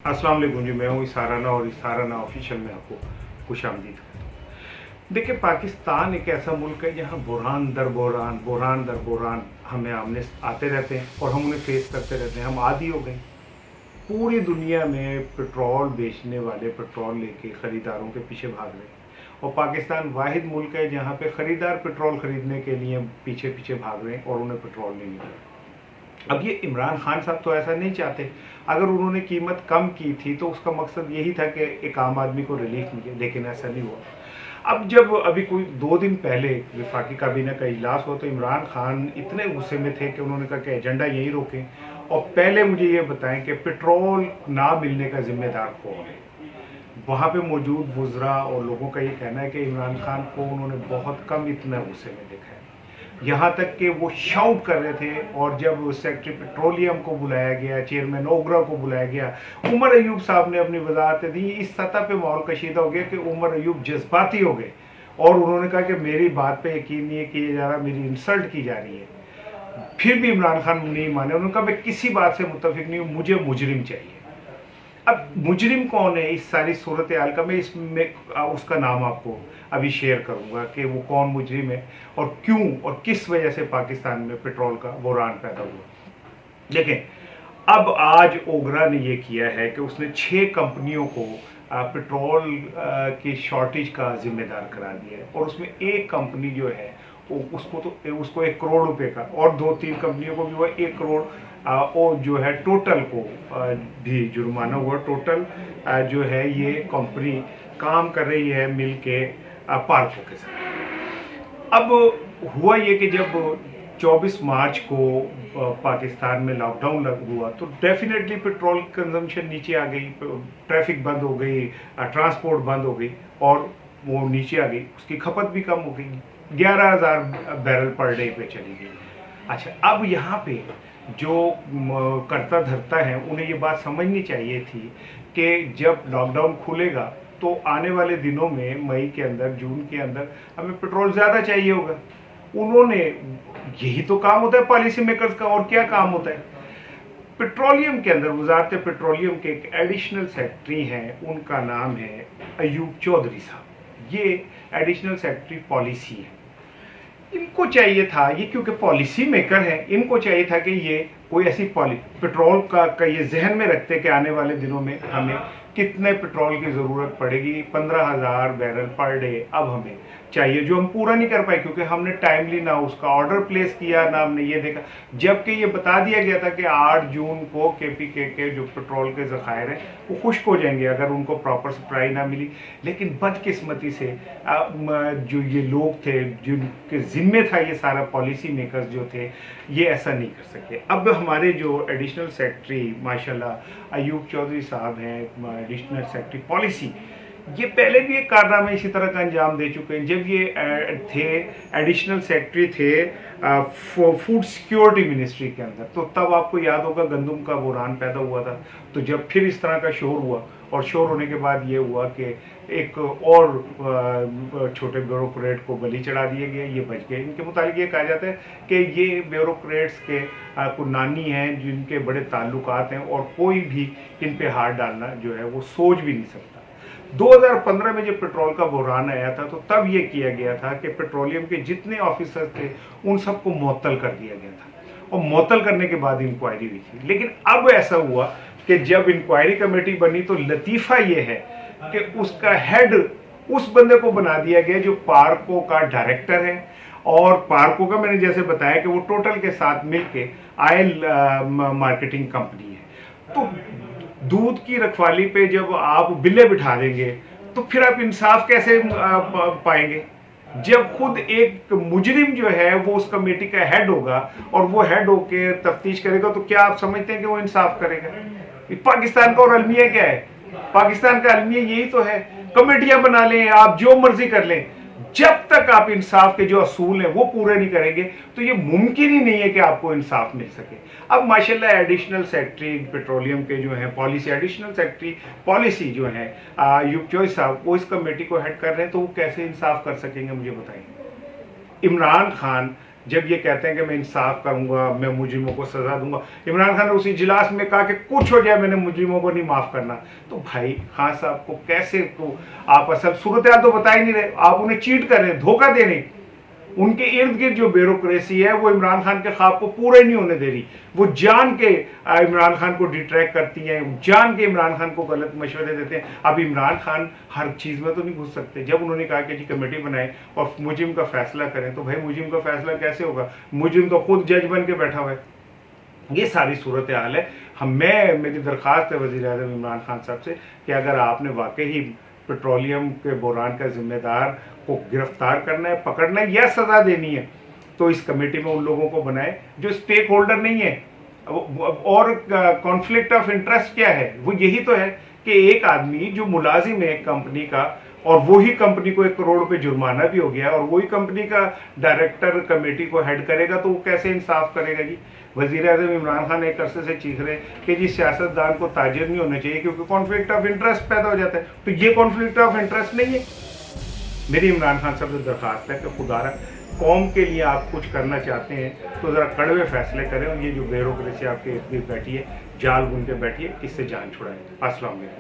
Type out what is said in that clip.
अस्सलाम वालेकुम जी। मैं हूँ इसाराना और इसाराना ऑफिशियल में आपको खुशामदीद करता हूँ। देखिए, पाकिस्तान एक ऐसा मुल्क है जहाँ बुरहान दर बुरहान हमें आमने आते रहते हैं और हम उन्हें फेस करते रहते हैं। हम आदी हो गए। पूरी दुनिया में पेट्रोल बेचने वाले पेट्रोल लेके ख़रीदारों के पीछे भाग रहे हैं और पाकिस्तान वाहिद मुल्क है जहाँ पे ख़रीदार पेट्रोल ख़रीदने के लिए पीछे पीछे भाग रहे हैं और उन्हें पेट्रोल नहीं मिल रहा। अब ये इमरान खान साहब तो ऐसा नहीं चाहते। अगर उन्होंने कीमत कम की थी तो उसका मकसद यही था कि एक आम आदमी को रिलीफ मिले, लेकिन ऐसा नहीं हुआ। अब जब अभी कोई 2 दिन पहले विफाकी काबीना का इजलास हुआ तो इमरान खान इतने गुस्से में थे कि उन्होंने कहा कि एजेंडा यही रोकें और पहले मुझे ये बताएं कि पेट्रोल ना मिलने का जिम्मेदार कौन है। वहाँ पे मौजूद वुज़रा और लोगों का ये कहना है कि इमरान खान को उन्होंने बहुत कम इतना गुस्से में देखा है। यहाँ तक कि वो शाउट कर रहे थे और जब सेक्रेटरी पेट्रोलियम को बुलाया गया, चेयरमैन ओगरा को बुलाया गया, उमर अयूब साहब ने अपनी वजाहत दी। इस सतह पे माहौल कशीदा हो गया कि उमर अयूब जज्बाती हो गए और उन्होंने कहा कि मेरी बात पे यकीन नहीं किया जा रहा, मेरी इंसल्ट की जा रही है। फिर भी इमरान खान नहीं माने। उन्होंने कहा मैं किसी बात से मुत्तफिक नहीं हूँ, मुझे मुजरिम चाहिए। अब मुजरिम कौन है इस सारी सूरत हाल का, मैं इसमें उसका नाम आपको अभी शेयर करूंगा कि वो कौन मुजरिम है और क्यों और किस वजह से पाकिस्तान में पेट्रोल का बुहरान पैदा हुआ। देखें, अब आज ओगरा ने ये किया है कि उसने 6 कंपनियों को पेट्रोल की शॉर्टेज का जिम्मेदार करार दिया है और उसमें एक कंपनी जो है उसको 1 करोड़ रुपए का और 2-3 कंपनियों को भी हुआ 1 करोड़ और जो है टोटल को भी जुर्माना हुआ। टोटल जो है ये कंपनी काम कर रही है मिल के पार्कों के साथ। अब हुआ ये कि जब 24 मार्च को पाकिस्तान में लॉकडाउन हुआ तो डेफिनेटली पेट्रोल कंजम्पशन नीचे आ गई, ट्रैफिक बंद हो गई, ट्रांसपोर्ट बंद हो गई और वो नीचे आ गई, उसकी खपत भी कम हो गई, 11,000 बैरल पर डे पे चली गई। अच्छा, अब यहाँ पे जो करता धरता है उन्हें ये बात समझनी चाहिए थी कि जब लॉकडाउन खुलेगा तो आने वाले दिनों में मई के अंदर, जून के अंदर हमें पेट्रोल ज़्यादा चाहिए होगा। उन्होंने, यही तो काम होता है पॉलिसी मेकर्स का, और क्या काम होता है। पेट्रोलियम के अंदर वजारत पेट्रोलियम के एक एडिशनल सेक्रेटरी हैं, उनका नाम है अयूब चौधरी साहब। ये एडिशनल सेक्रेटरी पॉलिसी है। इनको चाहिए था, ये क्योंकि पॉलिसी मेकर है, इनको चाहिए था कि ये कोई ऐसी पेट्रोल का ये जहन में रखते कि आने वाले दिनों में हमें कितने पेट्रोल की ज़रूरत पड़ेगी। 15,000 बैरल पर डे अब हमें चाहिए, जो हम पूरा नहीं कर पाए क्योंकि हमने टाइमली ना उसका ऑर्डर प्लेस किया ना हमने ये देखा। जबकि ये बता दिया गया था कि 8 जून को केपीके के जो पेट्रोल के ज़खायर हैं वो खुश्क हो जाएंगे अगर उनको प्रॉपर सप्लाई ना मिली। लेकिन बदकिस्मती से जो ये लोग थे जिनके जिम्मे था ये सारा, पॉलिसी मेकर्स जो थे, ये ऐसा नहीं कर सके। अब हमारे जो एडिशनल सेक्रेटरी माशाल्लाह अयूब चौधरी साहब हैं, एडिशनल सेक्रेटरी पॉलिसी, ये पहले भी एक कारनामा इसी तरह का अंजाम दे चुके हैं। जब ये थे एडिशनल सेक्रेटरी थे फूड सिक्योरिटी मिनिस्ट्री के अंदर, तो तब आपको याद होगा गंदम का बुहरान पैदा हुआ था। तो जब फिर इस तरह का शोर हुआ और शोर होने के बाद ये हुआ कि एक और छोटे ब्यूरोक्रेट को बलि चढ़ा दिए गए, ये बच गए। इनके मुताबिक ये कहा जाता है कि ये ब्यूरोक्रेट्स के नानी हैं जिनके बड़े ताल्लुकात हैं और कोई भी इन पे हाथ डालना जो है वो सोच भी नहीं सकता। 2015 में जब पेट्रोल का बुहरान आया था तो तब ये किया गया था कि पेट्रोलियम के जितने ऑफिसर्स थे उन सबको मुअत्तल कर दिया गया था और मुअत्तल करने के बाद इंक्वायरी हुई थी। लेकिन अब ऐसा हुआ कि जब इंक्वायरी कमेटी बनी तो लतीफ़ा ये है कि उसका हेड उस बंदे को बना दिया गया जो पार्को का डायरेक्टर है। और पार्को का मैंने जैसे बताया कि वो टोटल के साथ मिलके आयल मार्केटिंग कंपनी है। तो दूध की रखवाली पे जब आप बिल्ले बिठा देंगे तो फिर आप इंसाफ कैसे पाएंगे। जब खुद एक मुजरिम जो है वो उस कमेटी का हेड होगा और वो हेड होके तफ्तीश करेगा तो क्या आप समझते हैं कि वो इंसाफ करेगा। पाकिस्तान का और अलमिया क्या है? पाकिस्तान का अलमिया यही तो है, कमेटियां बना लें, आप जो मर्जी कर लें। जब तक आप इंसाफ के जो असूल हैं वो पूरे नहीं करेंगे तो ये मुमकिन ही नहीं है कि आपको इंसाफ मिल सके। अब माशाल्लाह एडिशनल सेक्रेटरी पेट्रोलियम के जो है पॉलिसी, एडिशनल सेक्रेटरी पॉलिसी जो है अयूब चौधरी साहब, वो इस कमेटी को हेड कर रहे हैं, तो वो कैसे इंसाफ कर सकेंगे मुझे बताइए। इमरान खान जब ये कहते हैं कि मैं इंसाफ करूंगा, मैं मुजरिमों को सजा दूंगा। इमरान खान ने उसी इजलास में कहा कि कुछ हो जाए मैंने मुजरिमों को नहीं माफ करना। तो भाई खान साहब को कैसे, तो आप असल सूरत हाल तो बता ही नहीं रहे, आप उन्हें चीट कर रहे हैं, धोखा दे रहे हैं। उनके इर्द गिर्द जो ब्यूरोक्रेसी है वो इमरान खान के ख्वाब को पूरा ही नहीं होने दे रही। वो जान के इमरान खान को डिट्रैक्ट करती हैं, जान के इमरान खान को गलत मशवरे देते हैं। अब इमरान खान हर चीज़ में तो नहीं घुस सकते। जब उन्होंने कहा कि जी कमेटी बनाए और मुजिम का फैसला करें, तो भाई मुजिम का फैसला कैसे होगा? मुजिम तो खुद जज बन के बैठा हुआ है। ये सारी सूरत हाल है। मेरी दरख्वास्त है वज़ीर आज़म इमरान खान साहब से कि अगर आपने वाकई पेट्रोलियम के बहरान का जिम्मेदार को गिरफ्तार करना है, पकड़ना है या सजा देनी है, तो इस कमेटी में उन लोगों को बनाए जो स्टेक होल्डर नहीं है। और कॉन्फ्लिक्ट ऑफ इंटरेस्ट क्या है? वो यही तो है कि एक आदमी जो मुलाजिम है एक कंपनी का, और वही कंपनी को 1 करोड़ रुपए जुर्माना भी हो गया, और वही कंपनी का डायरेक्टर कमेटी को हेड करेगा, तो वो कैसे इंसाफ करेगा जी? वज़ीर आज़म इमरान खान एक अरसे से चीख रहे हैं कि जी सियासतदान को ताजिर नहीं होना चाहिए क्योंकि कॉन्फ्लिक्ट ऑफ इंटरेस्ट पैदा हो जाता है। तो ये कॉन्फ्लिक्ट ऑफ इंटरेस्ट नहीं है। मेरी इमरान खान साहब से दरख्वास्त है कि खुदारा कौम के लिए आप कुछ करना चाहते हैं तो ज़रा कड़वे फैसले करें, और ये जो ब्यूरोक्रेसी आपके इर्द गिर्द बैठी है, जाल बुन के बैठी है, इससे जान छुड़ाएं। अस्सलाम वालेकुम।